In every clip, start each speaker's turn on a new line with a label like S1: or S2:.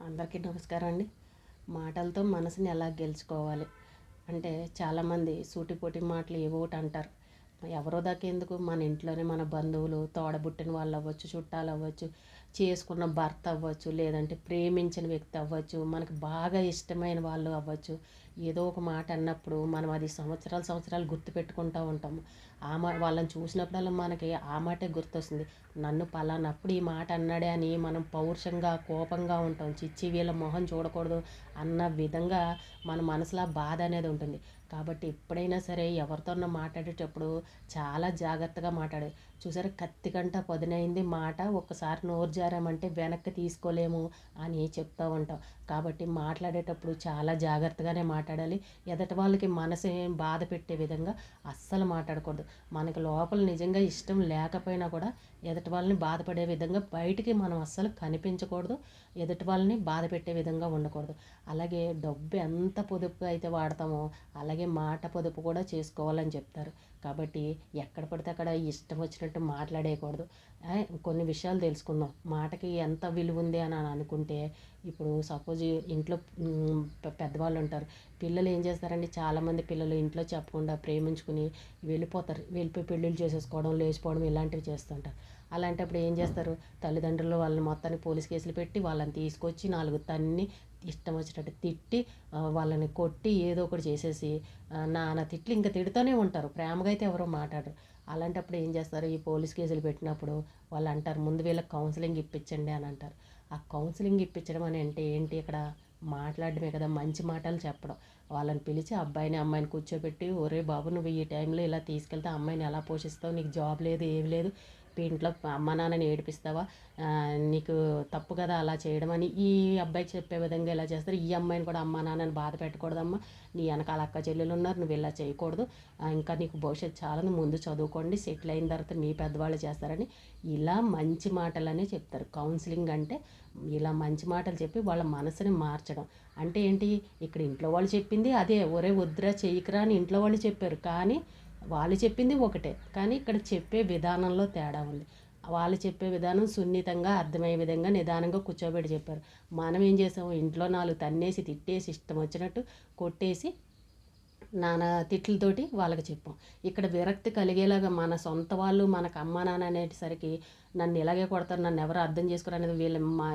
S1: అందరికీ నమస్కారం అండి. మాటలతో మనసుని ఎలా గెలుచుకోవాలి అంటే చాలామంది సూటిపోటి మాటలు ఏవో ఒకటి అంటారు. ఎవరో దాకెందుకు, మన ఇంట్లోనే మన బంధువులు, తోడబుట్టిన వాళ్ళు అవ్వచ్చు, చుట్టాలు అవ్వచ్చు, చేసుకున్న భర్త అవ్వచ్చు, లేదంటే ప్రేమించిన వ్యక్తి అవ్వచ్చు, మనకు బాగా ఇష్టమైన వాళ్ళు అవ్వచ్చు. ఏదో ఒక మాట అన్నప్పుడు మనం అది సంవత్సరాలు సంవత్సరాలు గుర్తుపెట్టుకుంటూ ఉంటాము. వాళ్ళని చూసినప్పుడల్లా మనకి ఆ మాటే గుర్తొస్తుంది. నన్ను పలానప్పుడు ఈ మాట అన్నాడే అని మనం పౌరుషంగా కోపంగా ఉంటాం. చిచ్చి వీళ్ళ మొహం చూడకూడదు అన్న విధంగా మన మనసులో బాధ అనేది ఉంటుంది. కాబట్టి ఎప్పుడైనా సరే ఎవరితోనో మాట్లాడేటప్పుడు చాలా జాగ్రత్తగా మాట్లాడాలి. చూసారా, కత్తి కంట పదునైంది మాట, ఒక్కసారి నోరు జారామంటే వెనక్కి తీసుకోలేము అని చెప్తూ ఉంటాం. కాబట్టి మాట్లాడేటప్పుడు చాలా జాగ్రత్తగానే మాట్లాడాలి. ఎదటి వాళ్ళకి మనసు బాధ పెట్టే విధంగా అస్సలు మాట్లాడకూడదు. మనకి లోపల నిజంగా ఇష్టం లేకపోయినా కూడా ఎదుటి వాళ్ళని బాధపడే విధంగా బయటికి మనం అస్సలు కనిపించకూడదు. ఎదుటి వాళ్ళని బాధ పెట్టే విధంగా ఉండకూడదు. అలాగే డబ్బు ఎంత పొదుపుగా అయితే వాడతామో అలాగే మాట పొదుపు కూడా చేసుకోవాలని చెప్తారు. కాబట్టి ఎక్కడ పడితే అక్కడ ఇష్టం వచ్చినట్టు మాట్లాడేయకూడదు. కొన్ని విషయాలు తెలుసుకుందాం. మాటకి ఎంత విలువ ఉంది అని అనుకుంటే, ఇప్పుడు సపోజ్ ఇంట్లో పెద్దవాళ్ళు ఉంటారు. పిల్లలు ఏం చేస్తారండి, చాలామంది పిల్లలు ఇంట్లో చెప్పకుండా ప్రేమించుకుని వెళ్ళిపోతారు. వెళ్ళిపోయి పెళ్ళిళ్ళు చేసేసుకోవడం, లేచిపోవడం ఇలాంటివి చేస్తుంటారు. అలాంటప్పుడు ఏం చేస్తారు, తల్లిదండ్రులు వాళ్ళని మొత్తాన్ని పోలీస్ కేసులు పెట్టి వాళ్ళని తీసుకొచ్చి 4 తన్ని ఇష్టం వచ్చినట్టు తిట్టి వాళ్ళని కొట్టి ఏదో ఒకటి చేసేసి నానా తిట్లు ఇంకా తిడుతూనే ఉంటారు. ప్రేమగా అయితే ఎవరో మాట్లాడరు. అలాంటప్పుడు ఏం చేస్తారు, ఈ పోలీస్ కేసులు పెట్టినప్పుడు వాళ్ళు అంటారు, ముందు వీళ్ళకి కౌన్సిలింగ్ ఇప్పించండి అని అంటారు. ఆ కౌన్సిలింగ్ ఇప్పించడం అని అంటే ఏంటి, ఇక్కడ మాట్లాడడమే కదా, మంచి మాటలు చెప్పడం. వాళ్ళని పిలిచి అబ్బాయిని అమ్మాయిని కూర్చోబెట్టి, ఒరే బాబు, నువ్వు ఈ టైంలో ఇలా తీసుకెళ్తే అమ్మాయిని ఎలా పోషిస్తావు, నీకు జాబ్ లేదు ఏమి లేదు, ఇంట్లో అమ్మ నాన్నని ఏడిపిస్తావా, నీకు తప్పు కదా అలా చేయడం అని ఈ అబ్బాయికి చెప్పే విధంగా ఇలా చేస్తారు. ఈ అమ్మాయిని కూడా అమ్మ నాన్నని బాధ పెట్టకూడదమ్మా, నీ వెనకాల అక్క చెల్లెలు ఉన్నారు, నువ్వు ఇలా చేయకూడదు, ఇంకా నీకు భవిష్యత్తు చాలా, ముందు చదువుకోండి, సెటిల్ అయిన తర్వాత మీ పెద్దవాళ్ళు చేస్తారని ఇలా మంచి మాటలనే చెప్తారు. కౌన్సిలింగ్ అంటే ఇలా మంచి మాటలు చెప్పి వాళ్ళ మనసుని మార్చడం. అంటే ఏంటి, ఇక్కడ ఇంట్లో వాళ్ళు చెప్పింది అదే, ఒరే వద్దురా చెయ్యకురా అని ఇంట్లో వాళ్ళు చెప్పారు, కానీ వాళ్ళు చెప్పింది ఒకటే, కానీ ఇక్కడ చెప్పే విధానంలో తేడా ఉంది. వాళ్ళు చెప్పే విధానం సున్నితంగా అర్థమయ్యే విధంగా నిదానంగా కూర్చోబెట్టి చెప్పారు. మనం ఏం చేసాము, ఇంట్లో 4 తన్నేసి తిట్టేసి ఇష్టం వచ్చినట్టు కొట్టేసి నానా తిట్లతోటి వాళ్ళకి చెప్పాం. ఇక్కడ విరక్తి కలిగేలాగా మన సొంత వాళ్ళు మనకు అమ్మ నాన్న అనేసరికి నన్ను ఇలాగే కొడతారు, నన్ను ఎవరు అర్థం చేసుకోరు అనేది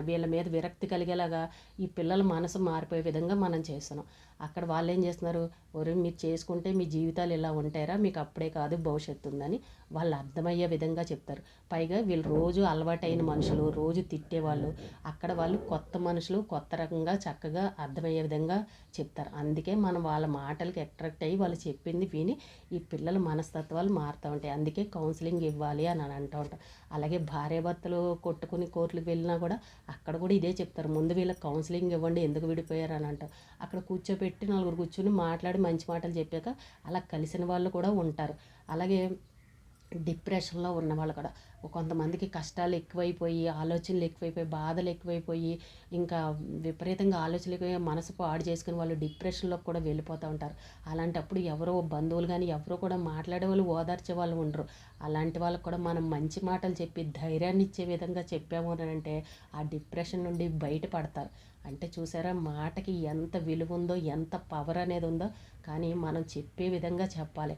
S1: వీళ్ళ మీద విరక్తి కలిగేలాగా ఈ పిల్లల మనసు మారిపోయే విధంగా మనం చేస్తున్నాం. అక్కడ వాళ్ళు ఏం చేస్తున్నారు, ఒరే మీరు చేసుకుంటే మీ జీవితాలు ఇలా ఉంటారా, మీకు అప్పుడే కాదు భవిష్యత్తు ఉందని వాళ్ళు అర్థమయ్యే విధంగా చెప్తారు. పైగా వీళ్ళు రోజు అలవాటైన మనుషులు, రోజు తిట్టేవాళ్ళు, అక్కడ వాళ్ళు కొత్త మనుషులు, కొత్త రకంగా చక్కగా అర్థమయ్యే విధంగా చెప్తారు. అందుకే మనం వాళ్ళ మాటలకి అట్రాక్ట్ అయ్యి వాళ్ళు చెప్పింది విని ఈ పిల్లల మనస్తత్వాలు మారుతూ ఉంటాయి. అందుకే కౌన్సిలింగ్ ఇవ్వాలి అని అంటూ ఉంటాం. అలాగే భార్యాభర్తలు కొట్టుకుని కోర్టులకు వెళ్ళినా కూడా అక్కడ కూడా ఇదే చెప్తారు, ముందు వీళ్ళకి కౌన్సిలింగ్ ఇవ్వండి, ఎందుకు విడిపోయారు అని అంటారు. అక్కడ కూర్చోబెట్టి నలుగురు కూర్చుని మాట్లాడి మంచి మాటలు చెప్పాక అలా కలిసిన వాళ్ళు కూడా ఉంటారు. అలాగే డిప్రెషన్లో ఉన్నవాళ్ళు కూడా, కొంతమందికి కష్టాలు ఎక్కువైపోయి, ఆలోచనలు ఎక్కువైపోయి, బాధలు ఎక్కువైపోయి, ఇంకా విపరీతంగా ఆలోచనలు ఎక్కువై మనసు పాడు చేసుకుని వాళ్ళు డిప్రెషన్లోకి కూడా వెళ్ళిపోతూ ఉంటారు. అలాంటప్పుడు ఎవరో బంధువులు కానీ ఎవరో కూడా మాట్లాడే వాళ్ళు, ఓదార్చే వాళ్ళు ఉండరు. అలాంటి వాళ్ళకు కూడా మనం మంచి మాటలు చెప్పి ధైర్యాన్ని ఇచ్చే విధంగా చెప్పాము అని అంటే ఆ డిప్రెషన్ నుండి బయటపడతారు. అంటే చూసారా, మాటకి ఎంత విలువ ఉందో, ఎంత పవర్ అనేది ఉందో. కానీ మనం చెప్పే విధంగా చెప్పాలి,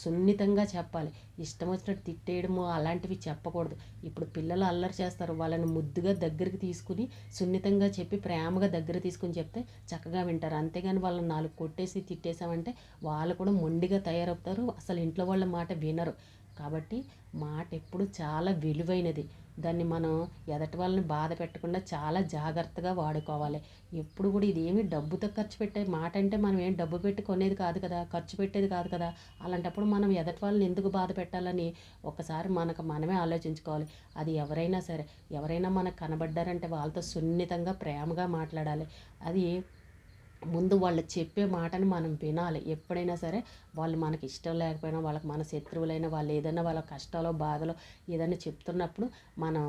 S1: సున్నితంగా చెప్పాలి. ఇష్టం వచ్చినట్టు తిట్టేయడము అలాంటివి చెప్పకూడదు. ఇప్పుడు పిల్లలు అల్లరి చేస్తారు, వాళ్ళని ముద్దుగా దగ్గరికి తీసుకుని సున్నితంగా చెప్పి ప్రేమగా దగ్గర తీసుకుని చెప్తే చక్కగా వింటారు. అంతేగాని వాళ్ళని 4 కొట్టేసి తిట్టేసామంటే వాళ్ళు కూడా మొండిగా తయారవుతారు, అసలు ఇంట్లో వాళ్ళ మాట వినరు. కాబట్టి మాట ఎప్పుడు చాలా విలువైనది. దాన్ని మనం ఎదటి వాళ్ళని బాధ పెట్టకుండా చాలా జాగ్రత్తగా వాడుకోవాలి. ఎప్పుడు కూడా ఇదేమి డబ్బుతో ఖర్చు పెట్టే మాట అంటే మనం ఏం డబ్బు పెట్టి కొనేది కాదు కదా, ఖర్చు పెట్టేది కాదు కదా. అలాంటప్పుడు మనం ఎదటి వాళ్ళని ఎందుకు బాధ పెట్టాలని ఒకసారి మనకు మనమే ఆలోచించుకోవాలి. అది ఎవరైనా సరే, ఎవరైనా మనకు కనబడ్డారంటే వాళ్ళతో సున్నితంగా ప్రేమగా మాట్లాడాలి. అది ముందు వాళ్ళు చెప్పే మాటని మనం వినాలి. ఎప్పుడైనా సరే వాళ్ళు మనకి ఇష్టం లేకపోయినా, వాళ్ళకి మన శత్రువులైనా, వాళ్ళు ఏదైనా వాళ్ళ కష్టాలో బాధలో ఏదైనా చెప్తున్నప్పుడు మనం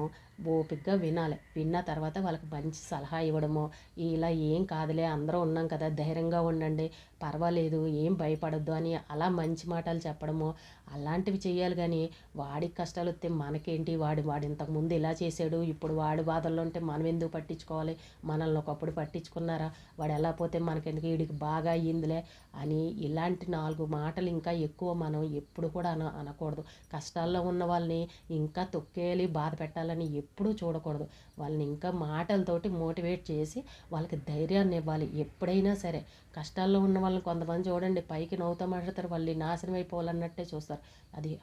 S1: ఓపికగా వినాలి. విన్న తర్వాత వాళ్ళకి మంచి సలహా ఇవ్వడమో, ఇలా ఏం కాదులే అందరూ ఉన్నాం కదా, ధైర్యంగా ఉండండి, పర్వాలేదు, ఏం భయపడొద్దు అని అలా మంచి మాటలు చెప్పడమో అలాంటివి చేయాలి. కానీ వాడికి కష్టాలు వస్తే మనకేంటి, వాడు ఇంతకుముందు ఇలా చేశాడు, ఇప్పుడు వాడి బాధల్లో ఉంటే మనం ఎందుకు పట్టించుకోవాలి, మనల్ని ఒకప్పుడు పట్టించుకున్నారా, వాడు ఎలా పోతే మనకెందుకు, వీడికి బాగా అయ్యిందిలే అని ఇలాంటి 4 మాటలు ఇంకా ఎక్కువ మనం ఎప్పుడు కూడా అనకూడదు. కష్టాల్లో ఉన్న వాళ్ళని ఇంకా తొక్కేయాలి, బాధ పెట్టాలని ఎప్పుడూ చూడకూడదు. వాళ్ళని ఇంకా మాటలతోటి మోటివేట్ చేసి వాళ్ళకి ధైర్యాన్ని ఇవ్వాలి. ఎప్పుడైనా సరే కష్టాల్లో ఉన్న వాళ్ళని కొంతమంది చూడండి, పైకి నవ్వుతూ మాట్లాడతారు, వాళ్ళు నాశనం అయిపోవాలన్నట్టే చూస్తారు.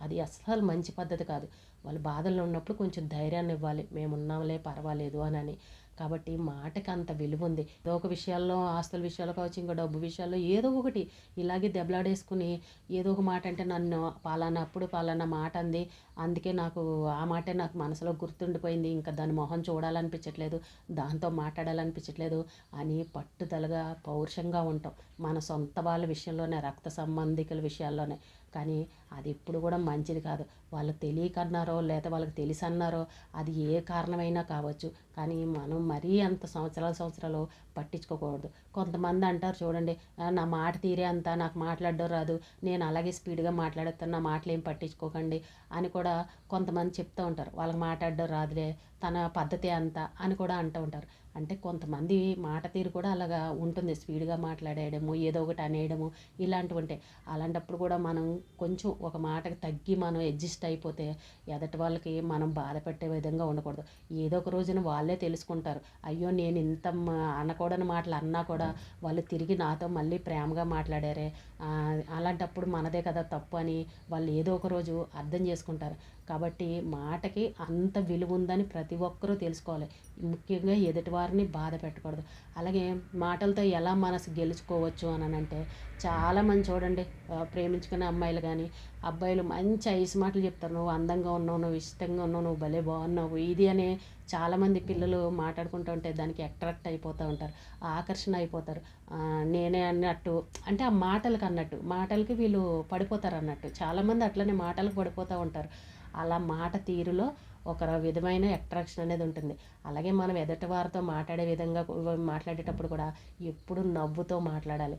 S1: అది అస్సలు మంచి పద్ధతి కాదు. వాళ్ళు బాధల్లో ఉన్నప్పుడు కొంచెం ధైర్యాన్ని ఇవ్వాలి, మేమున్నాంలే పర్వాలేదు అని. కాబట్టి మాటకి అంత విలువ ఉంది. ఏదో ఒక విషయాల్లో, ఆస్తుల విషయాల్లో కావచ్చు, ఇంకా డబ్బు విషయాల్లో ఏదో ఒకటి ఇలాగే దెబ్బలాడేసుకుని ఏదో ఒక మాట అంటే, నన్ను పలానా మాట అంది, అందుకే నాకు ఆ మాటే నాకు మనసులో గుర్తుండిపోయింది, ఇంకా దాని మొహం చూడాలనిపించట్లేదు, దాంతో మాట్లాడాలనిపించట్లేదు అని పట్టుదలగా పౌరుషంగా ఉంటాం మన సొంత వాళ్ళ విషయంలోనే, రక్త సంబంధికుల విషయాల్లోనే. కానీ అది ఎప్పుడు కూడా మంచిది కాదు. వాళ్ళు తెలియకన్నారో లేదా వాళ్ళకి తెలిసి అన్నారో, అది ఏ కారణమైనా కావచ్చు, కానీ మనం మరీ అంత సంవత్సరాలు పట్టించుకోకూడదు. కొంతమంది అంటారు చూడండి, నా మాట తీరే అంత, నాకు మాట్లాడడం రాదు, నేను అలాగే స్పీడ్గా మాట్లాడేస్తాను, నా మాటలు ఏం పట్టించుకోకండి అని కూడా కొంతమంది చెప్తూ ఉంటారు. వాళ్ళకి మాట్లాడడం రాదులే, తన పద్ధతి అంత అని కూడా అంటూ ఉంటారు. అంటే కొంతమంది మాట తీరు కూడా అలాగా ఉంటుంది, స్పీడ్గా మాట్లాడేయడము, ఏదో ఒకటి అనేయడము, ఇలాంటివి ఉంటాయి. అలాంటప్పుడు కూడా మనం కొంచెం ఒక మాటకి తగ్గి మనం అడ్జస్ట్ అయిపోతే ఎదటి వాళ్ళకి మనం బాధ పెట్టే విధంగా ఉండకూడదు. ఏదో ఒక రోజున వాళ్ళే తెలుసుకుంటారు, అయ్యో నేను ఇంత అనకూడని మాటలు అన్నా కూడా వాళ్ళు తిరిగి నాతో మళ్ళీ ప్రేమగా మాట్లాడారే, అలాంటప్పుడు మనదే కదా తప్పు అని వాళ్ళు ఏదో ఒక రోజు అర్థం చేసుకుంటారు. కాబట్టి మాటకి అంత విలువ ఉందని ప్రతి ఒక్కరూ తెలుసుకోవాలి. ముఖ్యంగా ఎదుటివారిని బాధ పెట్టకూడదు. అలాగే మాటలతో ఎలా మనసు గెలుచుకోవచ్చు అని అంటే, చాలామంది చూడండి, ప్రేమించుకునే అమ్మాయిలు కానీ అబ్బాయిలు మంచి ఐస్ మాటలు చెప్తారు, నువ్వు అందంగా ఉన్నావు, నువ్వు ఇష్టంగా ఉన్నావు, నువ్వు భలే బాగున్నావు, ఇది అని చాలామంది పిల్లలు మాట్లాడుకుంటూ ఉంటే దానికి అట్రాక్ట్ అయిపోతూ ఉంటారు, ఆకర్షణ అయిపోతారు. నేనే అన్నట్టు, అంటే ఆ మాటలకు అన్నట్టు, మాటలకి వీళ్ళు పడిపోతారు అన్నట్టు. చాలామంది అట్లనే మాటలకు పడిపోతూ ఉంటారు. అలా మాట తీరులో ఒక విధమైన అట్రాక్షన్ అనేది ఉంటుంది. అలాగే మనం ఎదుటి వారితో మాట్లాడే విధంగా మాట్లాడేటప్పుడు కూడా ఎప్పుడు నవ్వుతో మాట్లాడాలి,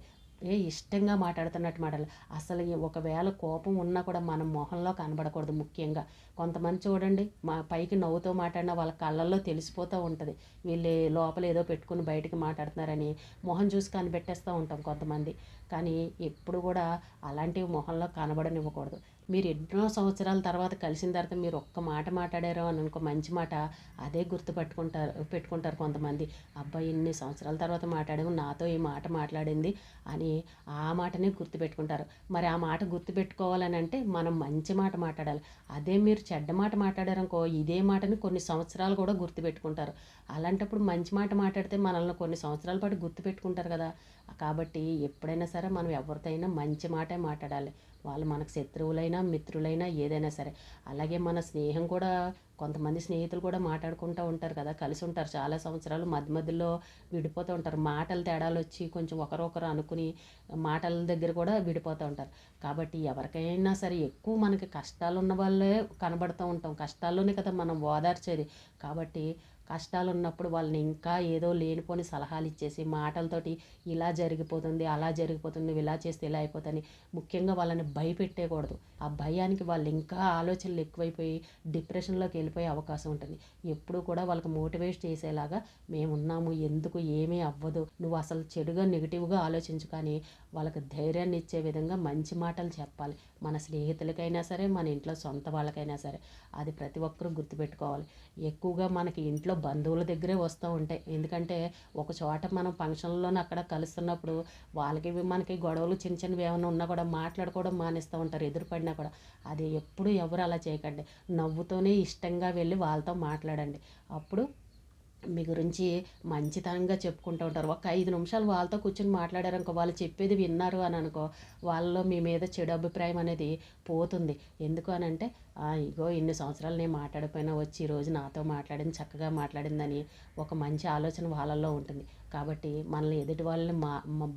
S1: ఇష్టంగా మాట్లాడుతున్నట్టు మాట్లాడాలి. అసలు ఒకవేళ కోపం ఉన్నా కూడా మన మొహంలో కనబడకూడదు. ముఖ్యంగా కొంతమంది చూడండి, పైకి నవ్వుతో మాట్లాడినా వాళ్ళ కళ్ళల్లో తెలిసిపోతూ ఉంటుంది, వీళ్ళు లోపల ఏదో పెట్టుకుని బయటికి మాట్లాడుతున్నారని మొహం చూసి కనిపెట్టేస్తూ ఉంటాం కొంతమంది. కానీ ఎప్పుడు కూడా అలాంటివి మొహంలో కనబడనివ్వకూడదు. మీరు ఎన్నో సంవత్సరాల తర్వాత కలిసిన తర్వాత మీరు ఒక్క మాట మాట్లాడారో అని అనుకో, మంచి మాట, అదే పెట్టుకుంటారు కొంతమంది. అబ్బాయి ఎన్ని సంవత్సరాల తర్వాత మాట్లాడాము, నాతో ఈ మాట మాట్లాడింది అని ఆ మాటనే గుర్తుపెట్టుకుంటారు. మరి ఆ మాట గుర్తుపెట్టుకోవాలని అంటే మనం మంచి మాట మాట్లాడాలి. అదే మీరు చెడ్డ మాట మాట్లాడారనుకో, ఇదే మాటని కొన్ని సంవత్సరాలు కూడా గుర్తుపెట్టుకుంటారు. అలాంటప్పుడు మంచి మాట మాట్లాడితే మనల్ని కొన్ని సంవత్సరాల పాటు గుర్తుపెట్టుకుంటారు కదా. కాబట్టి ఎప్పుడైనా సరే మనం ఎవరితో అయినా మంచి మాటే మాట్లాడాలి. వాళ్ళు మనకు శత్రువులైనా మిత్రులైనా ఏదైనా సరే. అలాగే మన స్నేహం కూడా, కొంతమంది స్నేహితులు కూడా మాట్లాడుకుంటూ ఉంటారు కదా, కలిసి ఉంటారు చాలా సంవత్సరాలు, మధ్యలో విడిపోతూ ఉంటారు. మాటలు తేడాలు వచ్చి కొంచెం ఒకరొకరు అనుకుని మాటల దగ్గర కూడా విడిపోతూ ఉంటారు. కాబట్టి ఎవరికైనా సరే ఎక్కువ మనకి కష్టాలు ఉన్న వాళ్ళే కనబడుతూ ఉంటాం, కష్టాల్లోనే కదా మనం ఓదార్చేది. కాబట్టి కష్టాలు ఉన్నప్పుడు వాళ్ళని ఇంకా ఏదో లేనిపోని సలహాలు ఇచ్చేసి మాటలతోటి ఇలా జరిగిపోతుంది, అలా జరిగిపోతుంది, నువ్వు ఇలా చేస్తే ఇలా అయిపోతుంది, ముఖ్యంగా వాళ్ళని భయపెట్టేయకూడదు. ఆ భయానికి వాళ్ళు ఇంకా ఆలోచనలు ఎక్కువైపోయి డిప్రెషన్లోకి వెళ్ళిపోయే అవకాశం ఉంటుంది. ఎప్పుడు కూడా వాళ్ళకి మోటివేట్ చేసేలాగా మేమున్నాము, ఎందుకు ఏమీ అవ్వదు, నువ్వు అసలు చెడుగా నెగిటివ్గా ఆలోచించు, కానీ వాళ్ళకి ధైర్యాన్ని ఇచ్చే విధంగా మంచి మాటలు చెప్పాలి. మన స్నేహితులకైనా సరే, మన ఇంట్లో సొంత వాళ్ళకైనా సరే. అది ప్రతి ఒక్కరూ గుర్తుపెట్టుకోవాలి. ఎక్కువగా మనకి ఇంట్లో బంధువుల దగ్గరే వస్తూ ఉంటాయి. ఎందుకంటే ఒక చోట మనం ఫంక్షన్లోనే అక్కడ కలుస్తున్నప్పుడు వాళ్ళకి మనకి గొడవలు చిన్న చిన్నవి ఏమైనా ఉన్నా కూడా మాట్లాడుకోవడం మానేస్తూ ఉంటారు, ఎదురుపడినా కూడా. అది ఎప్పుడు ఎవరు అలా చేయకండి. నవ్వుతోనే ఇష్టంగా వెళ్ళి వాళ్ళతో మాట్లాడండి. అప్పుడు మీ గురించి మంచితనంగా చెప్పుకుంటూ ఉంటారు. ఒక 5 నిమిషాలు వాళ్ళతో కూర్చొని మాట్లాడారనుకో, వాళ్ళు చెప్పేది విన్నారు అని అనుకో, వాళ్ళలో మీ మీద చెడు అభిప్రాయం అనేది పోతుంది. ఎందుకు అనంటే ఇగో ఇన్ని సంవత్సరాలు నేను మాట్లాడకపోయినా వచ్చి ఈరోజు నాతో మాట్లాడింది, చక్కగా మాట్లాడిందని ఒక మంచి ఆలోచన వాళ్ళల్లో ఉంటుంది. కాబట్టి మనల్ని ఎదుటి వాళ్ళని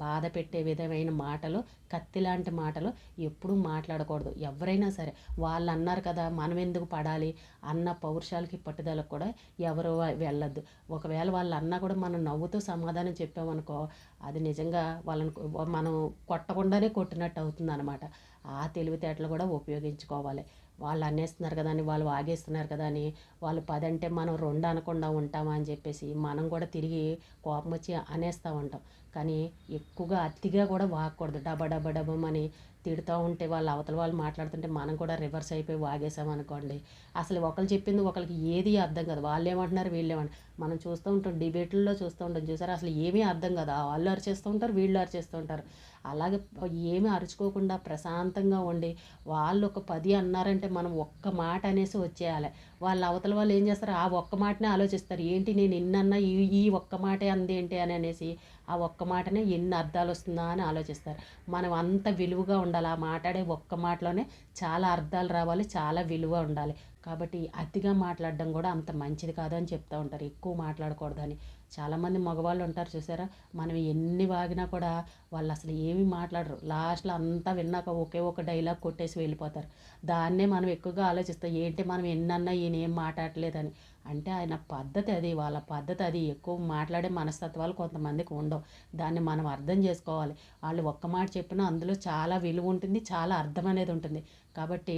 S1: బాధ పెట్టే విధమైన మాటలు, కత్తి లాంటి మాటలు ఎప్పుడూ మాట్లాడకూడదు. ఎవరైనా సరే వాళ్ళు అన్నారు కదా మనం ఎందుకు పడాలి అన్న పౌరుషాలకి పట్టుదలకు కూడా ఎవరు వెళ్ళొద్దు. ఒకవేళ వాళ్ళు అన్నా కూడా మనం నవ్వుతూ సమాధానం చెప్పామనుకో, అది నిజంగా వాళ్ళని మనం కొట్టకుండానే కొట్టినట్టు అవుతుంది అనమాట. ఆ తెలివితేటలు కూడా ఉపయోగించుకోవాలి. వాళ్ళు అనేస్తున్నారు కదా అని, వాళ్ళు వాగేస్తున్నారు కదా అని వాళ్ళు 10 అంటే మనం 2 అనకుండా ఉంటామా అని చెప్పేసి మనం కూడా తిరిగి కోపం వచ్చి అనేస్తూ ఉంటాం. కానీ ఎక్కువగా అతిగా కూడా వాగకూడదు. డబ డబ డబమని తిడుతూ ఉంటే వాళ్ళు అవతల వాళ్ళు మాట్లాడుతుంటే మనం కూడా రివర్స్ అయిపోయి వాగేసామనుకోండి, అసలు ఒకరు చెప్పింది ఒకరికి ఏది అర్థం కాదు. వాళ్ళు ఏమంటున్నారు వీళ్ళు ఏమంటారు. మనం చూస్తూ ఉంటాం, డిబేట్లలో చూస్తూ ఉంటాం చూసారా, అసలు ఏమీ అర్థం కాదు. వాళ్ళు అరిచేస్తూ ఉంటారు, వీళ్ళు అరిచేస్తూ ఉంటారు. అలాగే ఏమీ అరుచుకోకుండా ప్రశాంతంగా ఉండి వాళ్ళు ఒక 10 అన్నారంటే మనం ఒక్క మాట అనేసి వచ్చేయాలి. వాళ్ళు అవతల వాళ్ళు ఏం చేస్తారు, ఆ ఒక్క మాటనే ఆలోచిస్తారు. ఏంటి నేను ఎన్నన్నా ఈ ఒక్క మాటే అందేంటి అని అనేసి ఆ ఒక్క మాటనే ఎన్ని అర్థాలు వస్తుందా అని ఆలోచిస్తారు. మనం అంత విలువగా ఉండాలి. ఆ మాట్లాడే ఒక్క మాటలోనే చాలా అర్థాలు రావాలి, చాలా విలువ ఉండాలి. కాబట్టి అతిగా మాట్లాడడం కూడా అంత మంచిది కాదు అని చెప్తూ ఉంటారు. ఎక్కువ మాట్లాడకూడదని. చాలామంది మగవాళ్ళు ఉంటారు చూసారా, మనం ఎన్ని వాగినా కూడా వాళ్ళు అసలు ఏమీ మాట్లాడరు. లాస్ట్లో అంతా విన్నాక ఒకే ఒక డైలాగ్ కొట్టేసి వెళ్ళిపోతారు. దాన్నే మనం ఎక్కువగా ఆలోచిస్తాం, ఏంటి మనం ఎన్నన్నా ఈయన ఏం మాట్లాడలేదని. అంటే ఆయన పద్ధతి అది, వాళ్ళ పద్ధతి అది. ఎక్కువ మాట్లాడే మనస్తత్వాలు కొంతమందికి ఉండవు. దాన్ని మనం అర్థం చేసుకోవాలి. వాళ్ళు ఒక్క మాట చెప్పినా అందులో చాలా విలువ ఉంటుంది, చాలా అర్థం అనేది ఉంటుంది. కాబట్టి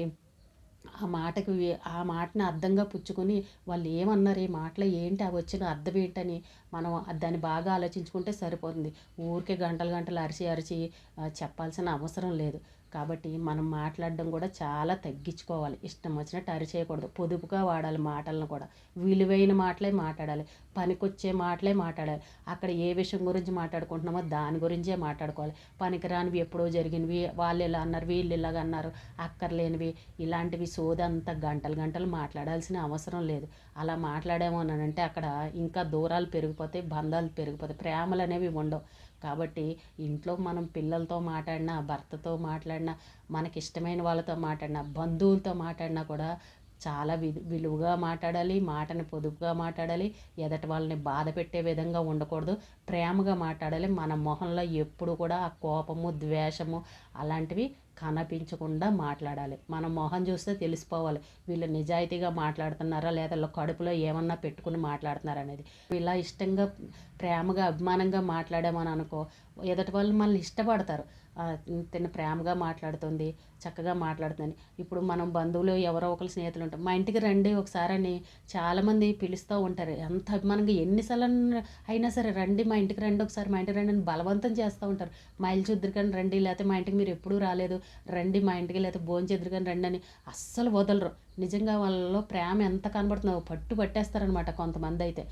S1: ఆ మాటని అర్థంగా పుచ్చుకొని వాళ్ళు ఏమన్నారు, ఈ మాటలో ఏంటి, ఆ వచ్చిన అర్థం ఏంటని మనం దాన్ని బాగా ఆలోచించుకుంటే సరిపోతుంది. ఊరికే గంటలు గంటలు అరిచి అరిచి చెప్పాల్సిన అవసరం లేదు. కాబట్టి మనం మాట్లాడడం కూడా చాలా తగ్గించుకోవాలి. ఇష్టం వచ్చినట్టు అరిచేయకూడదు. పొదుపుగా వాడాలి మాటలను కూడా. విలువైన మాటలే మాట్లాడాలి, పనికొచ్చే మాటలే మాట్లాడాలి. అక్కడ ఏ విషయం గురించి మాట్లాడుకుంటున్నామో దాని గురించే మాట్లాడుకోవాలి. పనికిరానివి ఎప్పుడో జరిగినవి, వాళ్ళు ఇలా అన్నారు, వీళ్ళు ఇలాగ అన్నారు, అక్కర్లేనివి ఇలాంటివి సోదంతా గంటలు గంటలు మాట్లాడాల్సిన అవసరం లేదు. అలా మాట్లాడాము అని అంటే అక్కడ ఇంకా దూరాలు పెరిగిపోతాయి, బంధాలు పెరిగిపోతాయి, ప్రేమలు అనేవి ఉండవు. కాబట్టి ఇంట్లో మనం పిల్లలతో మాట్లాడినా, భర్తతో మాట్లాడినా, మనకి ఇష్టమైన వాళ్ళతో మాట్లాడినా, బంధువులతో మాట్లాడినా కూడా చాలా విలువగా మాట్లాడాలి. మాటని పొదుపుగా మాట్లాడాలి. ఎదటి వాళ్ళని బాధ పెట్టే విధంగా ఉండకూడదు. ప్రేమగా మాట్లాడాలి. మన మొహంలో ఎప్పుడు కూడా ఆ కోపము, ద్వేషము అలాంటివి కనిపించకుండా మాట్లాడాలి. మన మొహం చూస్తే తెలిసిపోవాలి వీళ్ళు నిజాయితీగా మాట్లాడుతున్నారా లేదా కడుపులో ఏమన్నా పెట్టుకుని మాట్లాడుతున్నారా అనేది. ఇలా ఇష్టంగా, ప్రేమగా, అభిమానంగా మాట్లాడామని అనుకో, ఎదుటి వాళ్ళు మనల్ని ఇష్టపడతారు. తిన్న ప్రేమగా మాట్లాడుతుంది, చక్కగా మాట్లాడుతుంది. ఇప్పుడు మనం బంధువులు ఎవరో ఒకరు స్నేహితులు ఉంటాం, మా ఇంటికి రండి ఒకసారి అని చాలామంది పిలుస్తూ ఉంటారు. ఎంత అభిమానంగా ఎన్నిసార్లు అయినా సరే, రండి మా ఇంటికి రండి, ఒకసారి మా ఇంటికి రండి అని బలవంతం చేస్తూ ఉంటారు. మా ఇల్లు చూద్దరికని రండి, లేకపోతే మా ఇంటికి మీరు ఎప్పుడూ రాలేదు రండి మా ఇంటికి, లేకపోతే భోంచేద్దరికని రండి అని అస్సలు వదలరు. నిజంగా వాళ్ళలో ప్రేమ ఎంత కనబడుతుందో పట్టేస్తారనమాట కొంతమంది అయితే.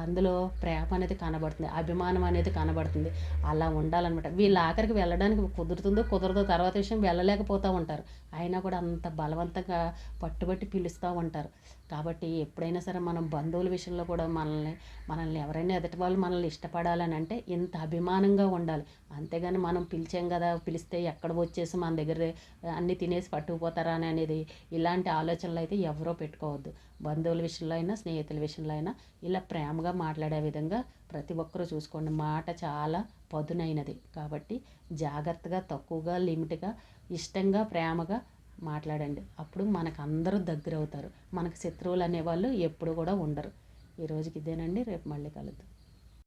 S1: అందులో ప్రేమ అనేది కనబడుతుంది, అభిమానం అనేది కనబడుతుంది. అలా ఉండాలన్నమాట. వీళ్ళు ఆఖరికి వెళ్ళడానికి కుదురుతుందో కుదరదో తర్వాత విషయం, వెళ్ళలేకపోతూ ఉంటారు. అయినా కూడా అంత బలవంతంగా పట్టుబట్టి పిలుస్తూ ఉంటారు. కాబట్టి ఎప్పుడైనా సరే మనం బంధువుల విషయంలో కూడా మనల్ని ఎవరైనా ఎదుటి వాళ్ళు మనల్ని ఇష్టపడాలని అంటే ఇంత అభిమానంగా ఉండాలి. అంతేగాని మనం పిలిచాం కదా, పిలిస్తే ఎక్కడ వచ్చేసి మన దగ్గర అన్నీ తినేసి పట్టుకుపోతారా అనేది ఇలాంటి ఆలోచనలు అయితే ఎవరో పెట్టుకోవద్దు. బంధువుల విషయంలో అయినా, స్నేహితుల విషయంలో అయినా ఇలా ప్రేమగా మాట్లాడే విధంగా ప్రతి ఒక్కరూ చూసుకోండి. మాట చాలా పదునైనది. కాబట్టి జాగ్రత్తగా, తక్కువగా, లిమిట్గా, ఇష్టంగా, ప్రేమగా మాట్లాడండి. అప్పుడు మనకు అందరూ దగ్గర అవుతారు. మనకు శత్రువులు అనేవాళ్ళు ఎప్పుడు కూడా ఉండరు. ఈ రోజుకి ఇదేనండి. రేపు మళ్ళీ కలుద్దాం.